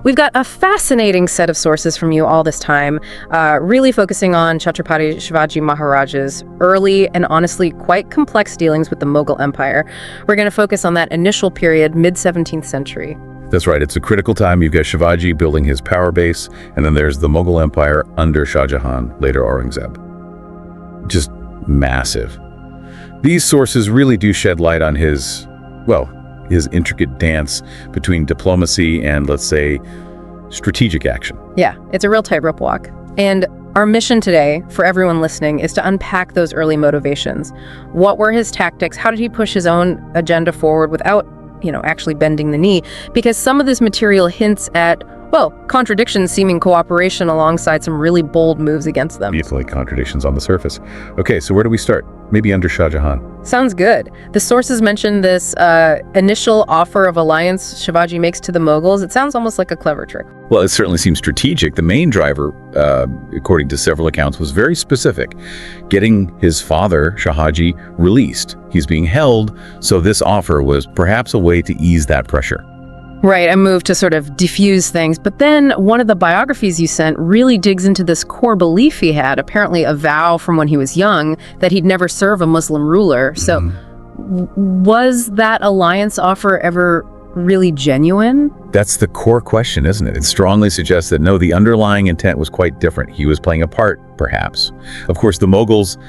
We've got a fascinating set of sources from you all this time, really focusing on Chhatrapati Shivaji Maharaj's early and honestly quite complex dealings with the Mughal Empire. We're going to focus on that initial period, mid-17th century. That's right. It's a critical time. You've got Shivaji building his power base, and then there's the Mughal Empire under Shah Jahan, later Aurangzeb. Just massive. These sources really do shed light on his intricate dance between diplomacy and, let's say, strategic action. Yeah, it's a real tightrope walk. And our mission today, for everyone listening, is to unpack those early motivations. What were his tactics? How did he push his own agenda forward without, actually bending the knee? Because some of this material hints at, contradictions seeming cooperation alongside some really bold moves against them. It's like contradictions on the surface. Okay, so where do we start? Maybe under Shah Jahan. Sounds good. The sources mention this initial offer of alliance Shivaji makes to the Moguls. It sounds almost like a clever trick. Well, it certainly seems strategic. The main driver, according to several accounts, was very specific. Getting his father, Shahaji, released. He's being held, so this offer was perhaps a way to ease that pressure. Right, a move to sort of diffuse things. But then one of the biographies you sent really digs into this core belief he had, apparently a vow from when he was young, that he'd never serve a Muslim ruler. So was that alliance offer ever really genuine? That's the core question, isn't it? It strongly suggests that no, the underlying intent was quite different. He was playing a part, perhaps. Of course, the Mughals,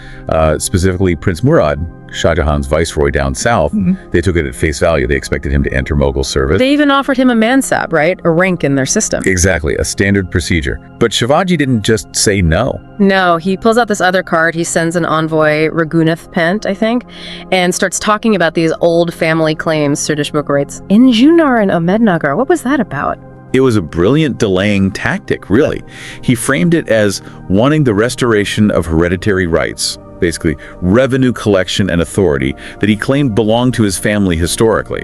specifically Prince Murad, Shah Jahan's viceroy down south, they took it at face value. They expected him to enter Mughal service. They even offered him a mansab, right? A rank in their system. Exactly, a standard procedure. But Shivaji didn't just say no. No, he pulls out this other card. He sends an envoy, Raghunath Pant, I think, and starts talking about these old family claims, Sirdish Book writes. In Junar and Ahmednagar, what was that about? It was a brilliant delaying tactic, really. He framed it as wanting the restoration of hereditary rights, basically revenue collection and authority that he claimed belonged to his family historically.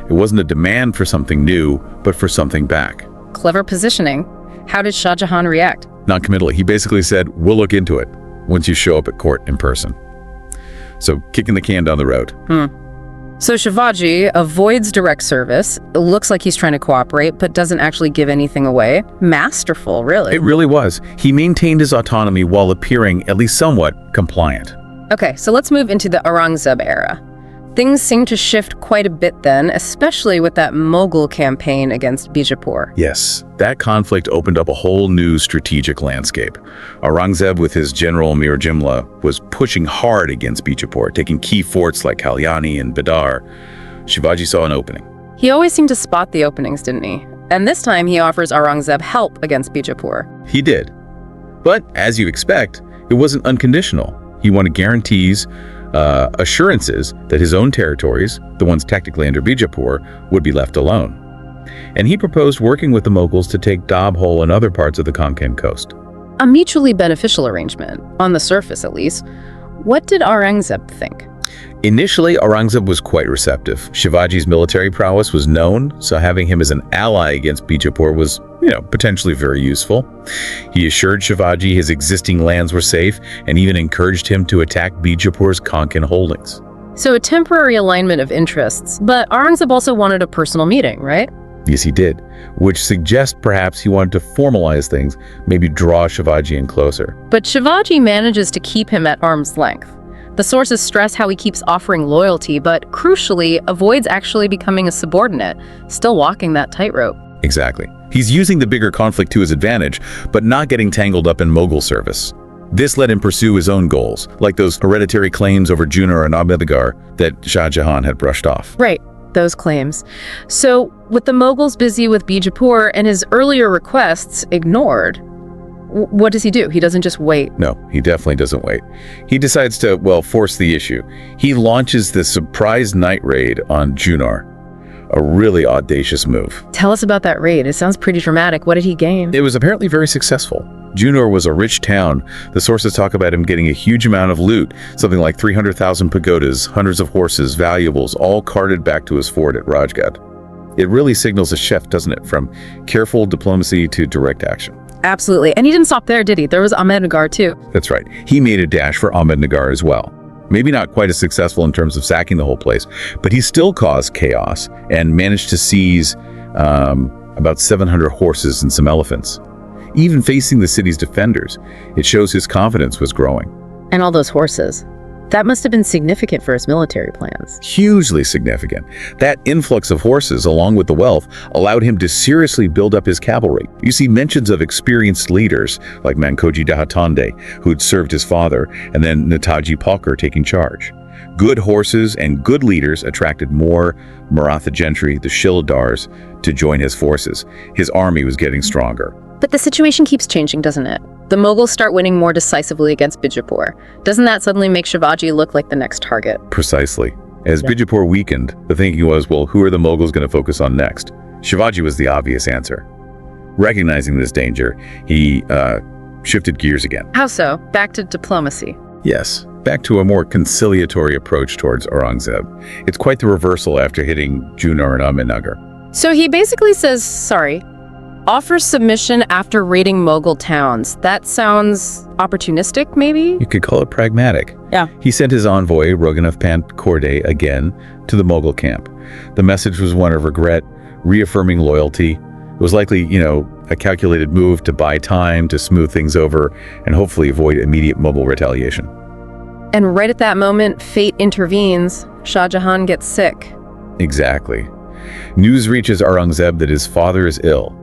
It wasn't a demand for something new, but for something back. Clever positioning. How did Shah Jahan react? Non-committally. He basically said, we'll look into it once you show up at court in person. So kicking the can down the road. So Shivaji avoids direct service. It looks like he's trying to cooperate, but doesn't actually give anything away. Masterful, really. It really was. He maintained his autonomy while appearing at least somewhat compliant. Okay, so let's move into the Aurangzeb era. Things seem to shift quite a bit then, especially with that Mogul campaign against Bijapur. Yes, that conflict opened up a whole new strategic landscape. Aurangzeb, with his general Mir Jimla, was pushing hard against Bijapur, taking key forts like Kalyani and Bidar. Shivaji saw an opening. He always seemed to spot the openings, didn't he? And this time he offers Aurangzeb help against Bijapur. He did. But, as you expect, it wasn't unconditional. He wanted guarantees, assurances that his own territories, the ones technically under Bijapur, would be left alone. And he proposed working with the Moguls to take Dabhol and other parts of the Konkan coast. A mutually beneficial arrangement, on the surface at least. What did Aurangzeb think? Initially, Aurangzeb was quite receptive. Shivaji's military prowess was known, so having him as an ally against Bijapur was, potentially very useful. He assured Shivaji his existing lands were safe and even encouraged him to attack Bijapur's Konkan holdings. So a temporary alignment of interests, but Aurangzeb also wanted a personal meeting, right? Yes, he did, which suggests perhaps he wanted to formalize things, maybe draw Shivaji in closer. But Shivaji manages to keep him at arm's length. The sources stress how he keeps offering loyalty, but crucially avoids actually becoming a subordinate, still walking that tightrope. Exactly. He's using the bigger conflict to his advantage, but not getting tangled up in Mughal service. This let him pursue his own goals, like those hereditary claims over Junar and Ahmednagar that Shah Jahan had brushed off. Right, those claims. So, with the Mughals busy with Bijapur and his earlier requests ignored, what does he do? He doesn't just wait. No, he definitely doesn't wait. He decides to, force the issue. He launches the surprise night raid on Junar. A really audacious move. Tell us about that raid. It sounds pretty dramatic. What did he gain? It was apparently very successful. Junar was a rich town. The sources talk about him getting a huge amount of loot, something like 300,000 pagodas, hundreds of horses, valuables, all carted back to his fort at Rajgad. It really signals a shift, doesn't it, from careful diplomacy to direct action. Absolutely. And he didn't stop there, did he? There was Ahmednagar too. That's right. He made a dash for Ahmednagar as well. Maybe not quite as successful in terms of sacking the whole place, but he still caused chaos and managed to seize about 700 horses and some elephants. Even facing the city's defenders, it shows his confidence was growing. And all those horses. That must have been significant for his military plans. Hugely significant. That influx of horses, along with the wealth, allowed him to seriously build up his cavalry. You see mentions of experienced leaders like Mankoji Dahatande, who'd served his father, and then Netaji Palkar taking charge. Good horses and good leaders attracted more Maratha gentry, the Shilidars, to join his forces. His army was getting stronger. But the situation keeps changing, doesn't it? The Mughals start winning more decisively against Bijapur. Doesn't that suddenly make Shivaji look like the next target? Precisely. As Bijapur weakened, the thinking was, well, who are the Mughals going to focus on next? Shivaji was the obvious answer. Recognizing this danger, he shifted gears again. How so? Back to diplomacy. Yes, back to a more conciliatory approach towards Aurangzeb. It's quite the reversal after hitting Junar and Ahmednagar. So he basically says, sorry, offers submission after raiding Mughal towns. That sounds opportunistic, maybe? You could call it pragmatic. Yeah. He sent his envoy, Raghunath Pant Korde, again to the Mughal camp. The message was one of regret, reaffirming loyalty. It was likely, a calculated move to buy time, to smooth things over, and hopefully avoid immediate Mughal retaliation. And right at that moment, fate intervenes. Shah Jahan gets sick. Exactly. News reaches Aurangzeb that his father is ill.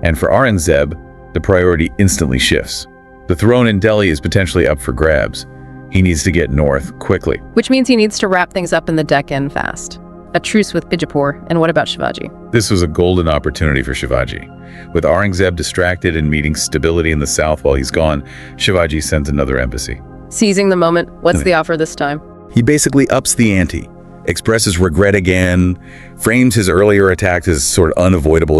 And for Aurangzeb, the priority instantly shifts. The throne in Delhi is potentially up for grabs. He needs to get north quickly. Which means he needs to wrap things up in the Deccan fast. A truce with Bijapur. And what about Shivaji? This was a golden opportunity for Shivaji. With Aurangzeb distracted and meeting stability in the south while he's gone, Shivaji sends another embassy. Seizing the moment, what's the offer this time? He basically ups the ante, expresses regret again, frames his earlier attacks as sort of unavoidable,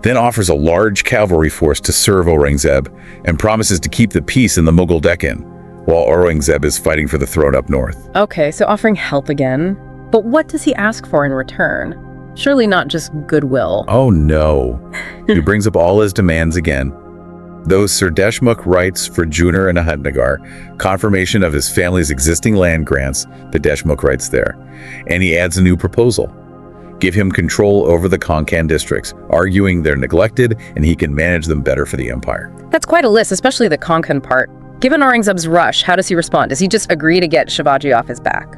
then offers a large cavalry force to serve Aurangzeb and promises to keep the peace in the Mughal Deccan, while Aurangzeb is fighting for the throne up north. Okay, so offering help again. But what does he ask for in return? Surely not just goodwill. Oh no. He brings up all his demands again. Those Sir Deshmukh rights for Junar and Ahmednagar, confirmation of his family's existing land grants, the Deshmukh rights there. And he adds a new proposal. Give him control over the Konkan districts, arguing they're neglected and he can manage them better for the empire. That's quite a list, especially the Konkan part. Given Aurangzeb's rush, how does he respond? Does he just agree to get Shivaji off his back?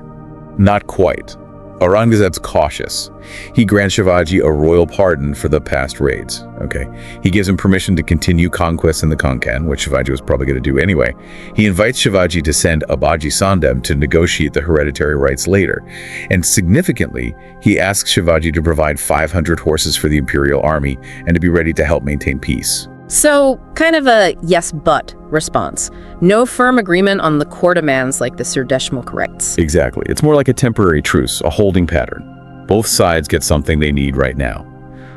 Not quite. Aurangzeb's cautious. He grants Shivaji a royal pardon for the past raids. He gives him permission to continue conquests in the Konkan, which Shivaji was probably going to do anyway. He invites Shivaji to send Abaji Sandem to negotiate the hereditary rights later. And significantly, he asks Shivaji to provide 500 horses for the imperial army and to be ready to help maintain peace. So, kind of a yes but response. No firm agreement on the core demands like the Sir Deshmukh rights. Exactly. It's more like a temporary truce, a holding pattern. Both sides get something they need right now.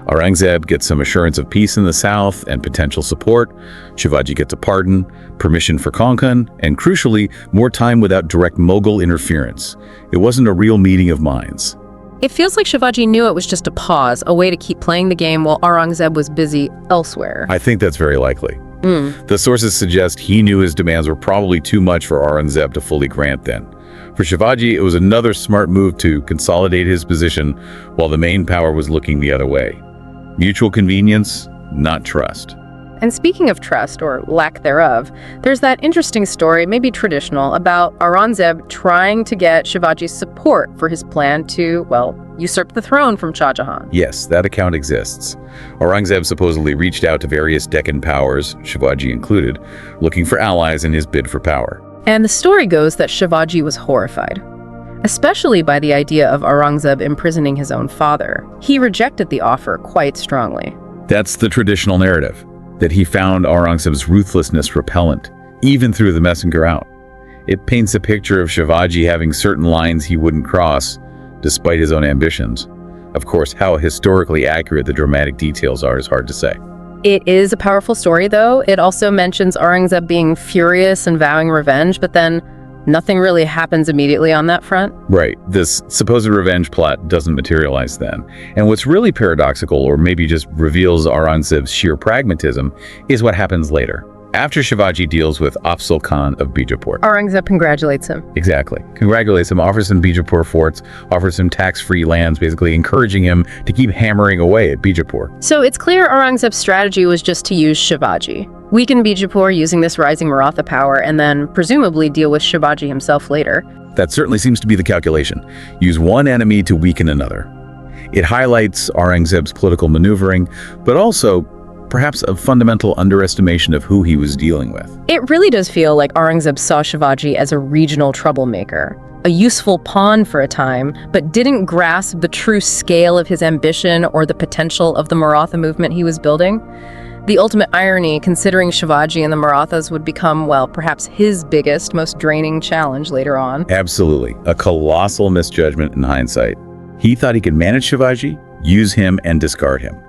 Aurangzeb gets some assurance of peace in the south and potential support. Shivaji gets a pardon, permission for Konkan, and crucially, more time without direct Mughal interference. It wasn't a real meeting of minds. It feels like Shivaji knew it was just a pause, a way to keep playing the game while Aurangzeb was busy elsewhere. I think that's very likely. The sources suggest he knew his demands were probably too much for Aurangzeb to fully grant then. For Shivaji, it was another smart move to consolidate his position while the main power was looking the other way. Mutual convenience, not trust. And speaking of trust, or lack thereof, there's that interesting story, maybe traditional, about Aurangzeb trying to get Shivaji's support for his plan to, usurp the throne from Shah Jahan. Yes, that account exists. Aurangzeb supposedly reached out to various Deccan powers, Shivaji included, looking for allies in his bid for power. And the story goes that Shivaji was horrified, especially by the idea of Aurangzeb imprisoning his own father. He rejected the offer quite strongly. That's the traditional narrative, that he found Aurangzeb's ruthlessness repellent, even threw the messenger out. It paints a picture of Shivaji having certain lines he wouldn't cross, despite his own ambitions. Of course, how historically accurate the dramatic details are is hard to say. It is a powerful story, though. It also mentions Aurangzeb being furious and vowing revenge, but then nothing really happens immediately on that front. Right. This supposed revenge plot doesn't materialize then. And what's really paradoxical, or maybe just reveals Aurangzeb's sheer pragmatism, is what happens later. after Shivaji deals with Afzal Khan of Bijapur. Aurangzeb congratulates him. Exactly. Congratulates him, offers him Bijapur forts, offers him tax-free lands, basically encouraging him to keep hammering away at Bijapur. So it's clear Aurangzeb's strategy was just to use Shivaji, weaken Bijapur using this rising Maratha power, and then presumably deal with Shivaji himself later. That certainly seems to be the calculation. Use one enemy to weaken another. It highlights Aurangzeb's political maneuvering, but also perhaps a fundamental underestimation of who he was dealing with. It really does feel like Aurangzeb saw Shivaji as a regional troublemaker, a useful pawn for a time, but didn't grasp the true scale of his ambition or the potential of the Maratha movement he was building. The ultimate irony, considering Shivaji and the Marathas would become, well, perhaps his biggest, most draining challenge later on. Absolutely. A colossal misjudgment in hindsight. He thought he could manage Shivaji, use him, and discard him.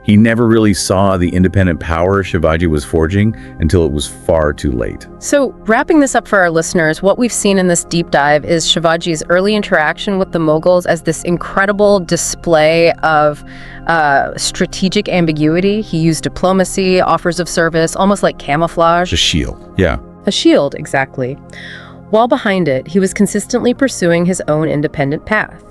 He never really saw the independent power Shivaji was forging until it was far too late. So, wrapping this up for our listeners, what we've seen in this deep dive is Shivaji's early interaction with the Mughals as this incredible display of strategic ambiguity. He used diplomacy, offers of service, almost like camouflage. A shield. Yeah. A shield, exactly. While behind it, he was consistently pursuing his own independent path.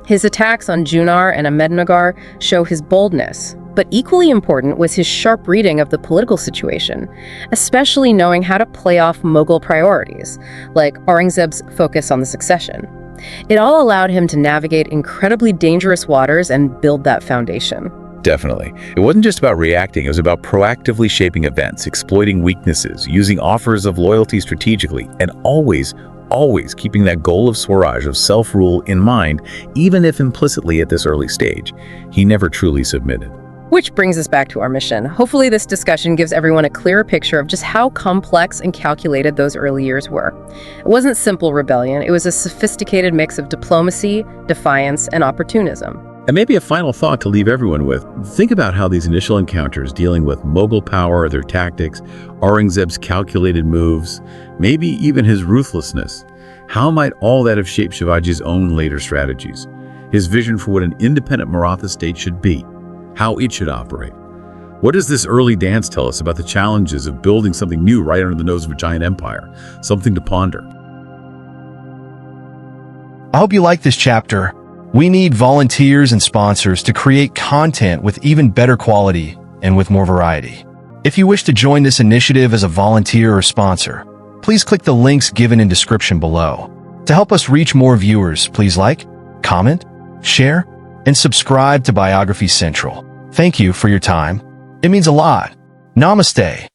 His attacks on Junar and Ahmednagar show his boldness, but equally important was his sharp reading of the political situation, especially knowing how to play off Mughal priorities, like Aurangzeb's focus on the succession. It all allowed him to navigate incredibly dangerous waters and build that foundation. Definitely. It wasn't just about reacting, it was about proactively shaping events, exploiting weaknesses, using offers of loyalty strategically, and always keeping that goal of Swaraj, of self-rule, in mind, even if implicitly at this early stage. He never truly submitted. Which brings us back to our mission. Hopefully this discussion gives everyone a clearer picture of just how complex and calculated those early years were. It wasn't simple rebellion, it was a sophisticated mix of diplomacy, defiance, and opportunism. And maybe a final thought to leave everyone with. Think about how these initial encounters dealing with Mughal power, their tactics, Aurangzeb's calculated moves, maybe even his ruthlessness. How might all that have shaped Shivaji's own later strategies? His vision for what an independent Maratha state should be, how it should operate. What does this early dance tell us about the challenges of building something new right under the nose of a giant empire? Something to ponder. I hope you like this chapter. We need volunteers and sponsors to create content with even better quality and with more variety. If you wish to join this initiative as a volunteer or sponsor, please click the links given in description below. To help us reach more viewers, please like, comment, share, and subscribe to Biography Central. Thank you for your time. It means a lot. Namaste.